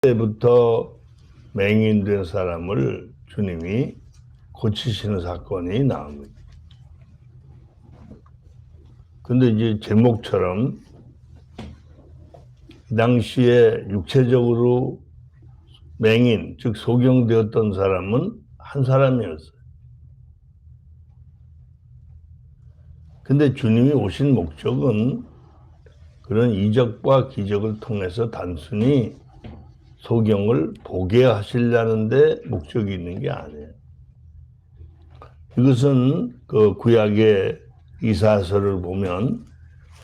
때부터 맹인된 사람을 주님이 고치시는 사건이 나옵니다. 근데 이제 제목처럼 이 당시에 육체적으로 맹인, 즉 소경되었던 사람은 한 사람이었어요. 근데 주님이 오신 목적은 그런 이적과 기적을 통해서 단순히 소경을 보게 하시려는 데 목적이 있는 게 아니에요. 이것은 그 구약의 이사야서를 보면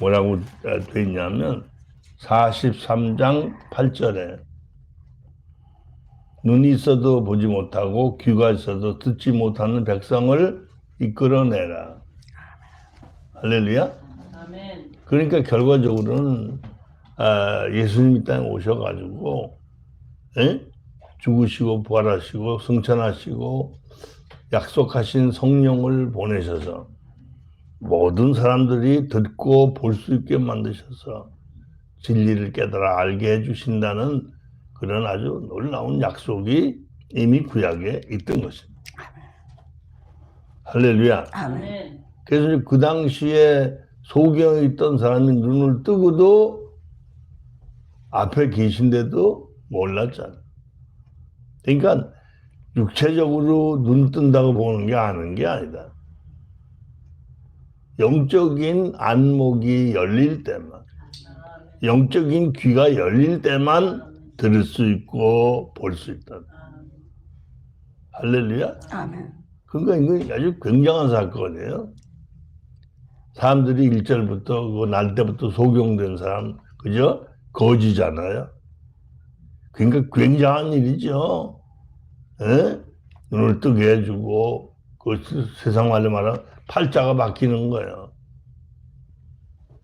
뭐라고 되어 있냐면 43장 8절에 눈이 있어도 보지 못하고 귀가 있어도 듣지 못하는 백성을 이끌어내라. 할렐루야. 아멘. 그러니까 결과적으로는 예수님이 이 땅에 오셔가지고 죽으시고 부활하시고 승천하시고 약속하신 성령을 보내셔서 모든 사람들이 듣고 볼 수 있게 만드셔서 진리를 깨달아 알게 해주신다는 그런 아주 놀라운 약속이 이미 구약에 있던 것입니다. 할렐루야. 아멘. 그래서 그 당시에 소경에 있던 사람이 눈을 뜨고도 앞에 계신데도 몰랐잖아. 그러니까 육체적으로 눈 뜬다고 보는 게 아는 게 아니다. 영적인 안목이 열릴 때만, 영적인 귀가 열릴 때만 들을 수 있고 볼 수 있다. 할렐루야. 아멘. 그러니까 이건 아주 굉장한 사건이에요. 사람들이 1절부터 그 날 때부터 소경된 사람, 그죠? 거지잖아요. 그러니까 굉장한 일이죠. 에? 눈을 뜨게 해주고 그 세상 말로 말하면 팔자가 바뀌는 거예요.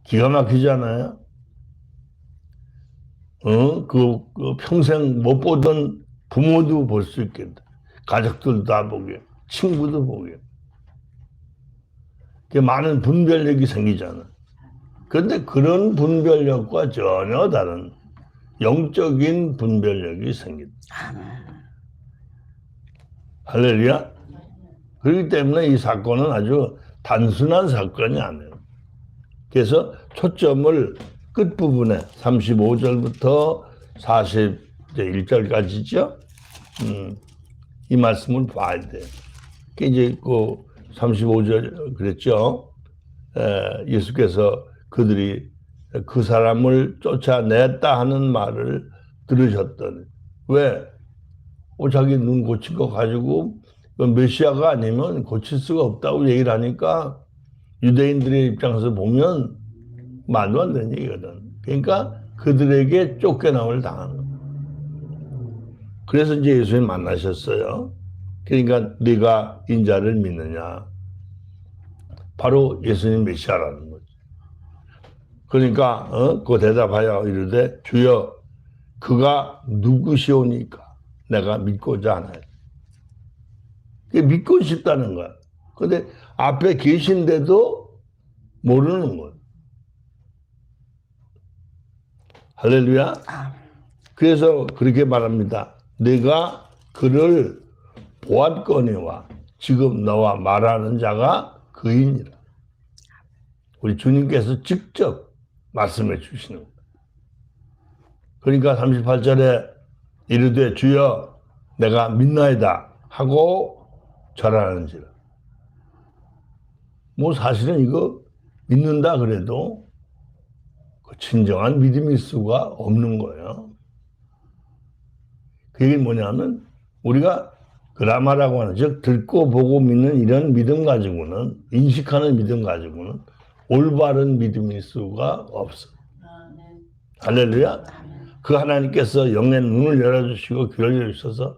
기가 막히잖아요. 그 평생 못 보던 부모도 볼 수 있겠다. 가족들도 다 보게, 친구도 보게. 많은 분별력이 생기잖아. 그런데 그런 분별력과 전혀 다른 영적인 분별력이 생긴다. 할렐루야. 그렇기 때문에 이 사건은 아주 단순한 사건이 아니에요. 그래서 초점을 끝부분에 35절부터 41절까지죠. 이 말씀을 봐야 돼요. 이제 그 35절 그랬죠. 예수께서 그들이 그 사람을 쫓아냈다 하는 말을 들으셨더니 왜? 자기 눈 고친 거 가지고 메시아가 아니면 고칠 수가 없다고 얘기를 하니까 유대인들의 입장에서 보면 말도 안 되는 얘기거든. 그러니까 그들에게 쫓겨남을 당한 거예요. 그래서 이제 예수님 만나셨어요. 그러니까 네가 인자를 믿느냐. 바로 예수님 메시아라는 거죠. 그러니까 그 대답하여 이르되 주여 그가 누구시오니까 내가 믿고자 하나요. 믿고 싶다는 거야. 근데 앞에 계신데도 모르는 거야. 할렐루야. 그래서 그렇게 말합니다. 내가 그를 보았거니와 지금 너와 말하는 자가 그이니라. 우리 주님께서 직접 말씀해 주시는 거예요. 그러니까 38절에 이르되 주여 내가 믿나이다 하고 절하는지라. 사실은 이거 믿는다 그래도 그 진정한 믿음일 수가 없는 거예요. 그게 뭐냐면 우리가 그라마라고 하는 즉 듣고 보고 믿는 이런 믿음 가지고는 인식하는 믿음 가지고는 올바른 믿음일 수가 없어. 할렐루야. 그 하나님께서 영의 눈을 열어주시고 귀를 열어주셔서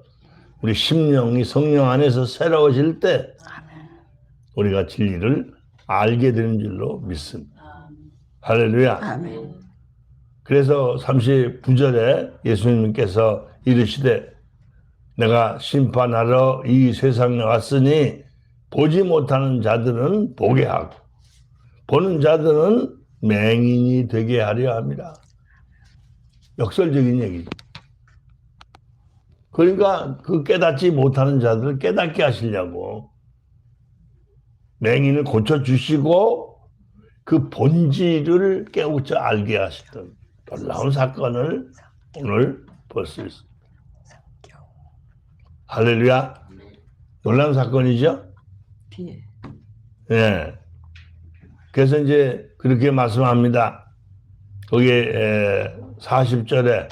우리 심령이 성령 안에서 새로워질 때 우리가 진리를 알게 되는 줄로 믿습니다. 할렐루야. 아멘. 그래서 39절에 예수님께서 이르시되 내가 심판하러 이 세상에 왔으니 보지 못하는 자들은 보게 하고 보는 자들은 맹인이 되게 하려 함이라. 역설적인 얘기죠. 그러니까 그 깨닫지 못하는 자들을 깨닫게 하시려고 맹인을 고쳐주시고 그 본질을 깨우쳐 알게 하시던 놀라운 사건을 오늘 볼 수 있습니다. 할렐루야. 놀라운 사건이죠? 예. 그래서 이제 그렇게 말씀합니다. 거기에 40절에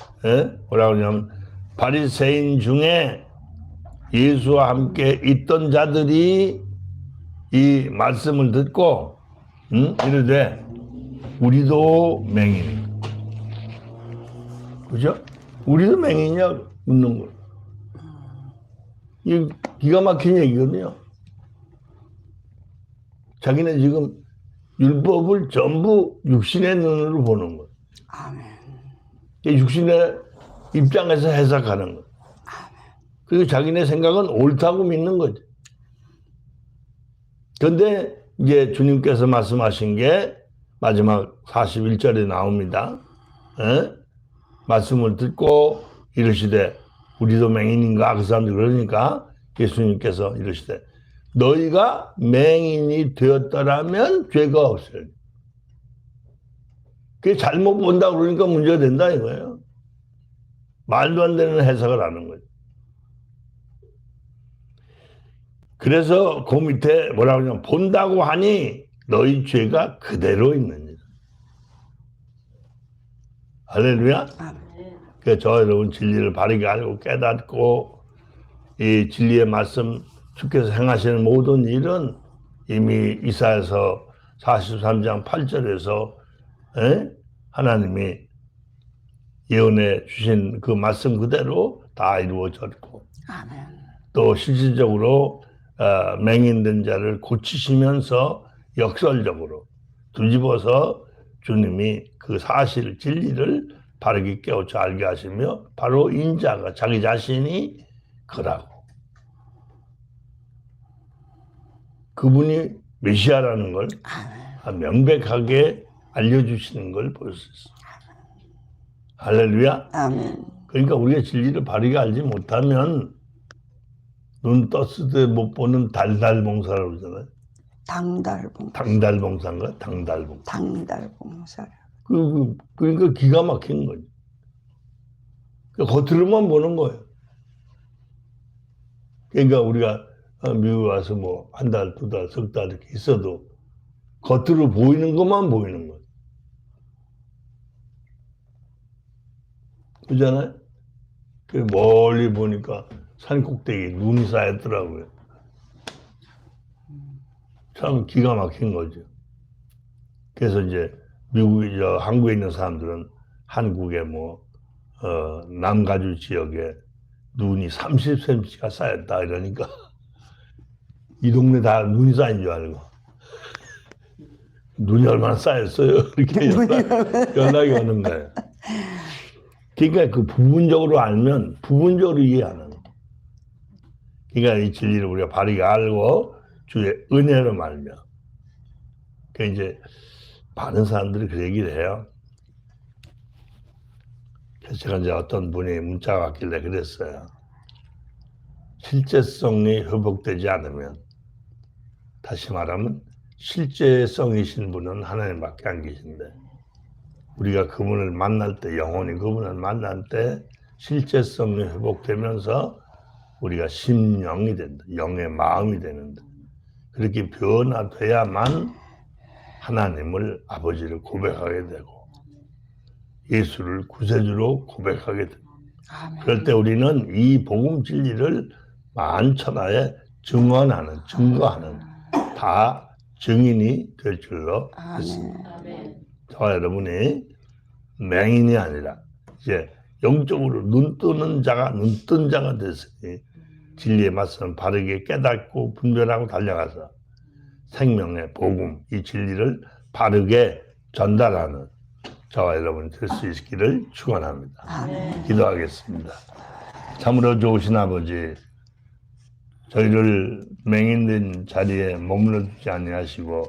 뭐라고 하냐면 바리새인 중에 예수와 함께 있던 자들이 이 말씀을 듣고 이르되 우리도 맹인이다. 그죠? 우리도 맹인이냐 묻는 거예요. 이 기가 막힌 얘기거든요. 자기는 지금 율법을 전부 육신의 눈으로 보는 거예요. 아멘. 육신의 입장에서 해석하는 거예요. 그리고 자기네 생각은 옳다고 믿는 거죠. 그런데 이제 주님께서 말씀하신 게 마지막 41절에 나옵니다. 말씀을 듣고 이르시되 우리도 맹인인가? 그 사람들이 그러니까 예수님께서 이르시되 너희가 맹인이 되었더라면 죄가 없어요. 그게 잘못 본다 그러니까 문제가 된다 이거예요. 말도 안 되는 해석을 하는 거예요. 그래서 그 밑에 뭐라고 하냐면 본다고 하니 너희 죄가 그대로 있느니라. 할렐루야. 그래서 저 여러분 진리를 바르게 알고 깨닫고 이 진리의 말씀 주께서 행하시는 모든 일은 이미 이사야서 43장 8절에서 하나님이 예언해 주신 그 말씀 그대로 다 이루어졌고 아멘. 또 실질적으로 맹인된 자를 고치시면서 역설적으로 뒤집어서 주님이 그 사실 진리를 바르게 깨우쳐 알게 하시며 바로 인자가 자기 자신이 그라고 그분이 메시아라는 걸 명백하게 알려주시는 걸 볼 수 있습니다. 할렐루야. 아멘. 그러니까 우리가 진리를 바르게 알지 못하면 눈 떴을 때 못 보는 달달봉사라고 그러잖아요. 당달봉사. 당달봉사인가? 당달봉사. 당달봉사. 그러니까 기가 막힌 거죠. 겉으로만 보는 거예요. 그러니까 우리가 미국 와서 뭐 한 달, 두 달, 석 달 이렇게 있어도 겉으로 보이는 것만 보이는 거예요. 그잖아요? 멀리 보니까 산 꼭대기 눈이 쌓였더라고요. 참 기가 막힌 거죠. 그래서 이제 한국에 있는 사람들은 한국의 남가주 지역에 눈이 30cm가 쌓였다 이러니까 이 동네 다 눈이 쌓인 줄 알고 눈이 얼마나 쌓였어요? 이렇게 연락이 오는 거예요. 그러니까 그 부분적으로 알면 부분적으로 이해하는 거예요. 그러니까 이 진리를 우리가 바르게 알고 주의 은혜로 말며 그 이제 많은 사람들이 그 얘기를 해요. 그래서 제가 이제 어떤 분이 문자가 왔길래 그랬어요. 실제성이 회복되지 않으면 다시 말하면 실제성이신 분은 하나님밖에 안 계신데 우리가 그분을 만날 때 영혼이 그분을 만날 때 실제성이 회복되면서 우리가 심령이 된다. 영의 마음이 되는다. 그렇게 변화돼야만 하나님을 아버지를 고백하게 되고 예수를 구세주로 고백하게 됩니다. 그럴 때 우리는 이 복음 진리를 만천하에 증거하는 다 증인이 될 줄로 믿습니다. 저와 여러분이 맹인이 아니라 이제 영적으로 눈뜬 자가 됐으니 진리의 말씀을 바르게 깨닫고 분별하고 달려가서 생명의 복음, 이 진리를 바르게 전달하는 저와 여러분이 될 수 있기를 축원합니다. 기도하겠습니다. 참으로 좋으신 아버지, 저희를 맹인된 자리에 머물러 두지 아니하시고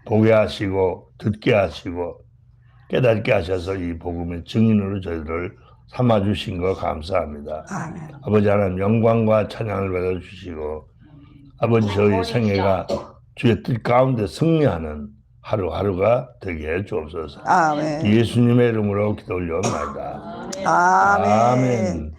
보게 하시고 듣게 하시고 깨닫게 하셔서 이 복음의 증인으로 저희를 삼아주신 거 감사합니다. 아멘. 아버지 하나님 영광과 찬양을 받아주시고 아버지 저희 생애가 주의 뜻 가운데 승리하는 하루하루가 되게 해 주옵소서. 아멘. 예수님의 이름으로 기도 올려옵나이다. 아멘. 아멘.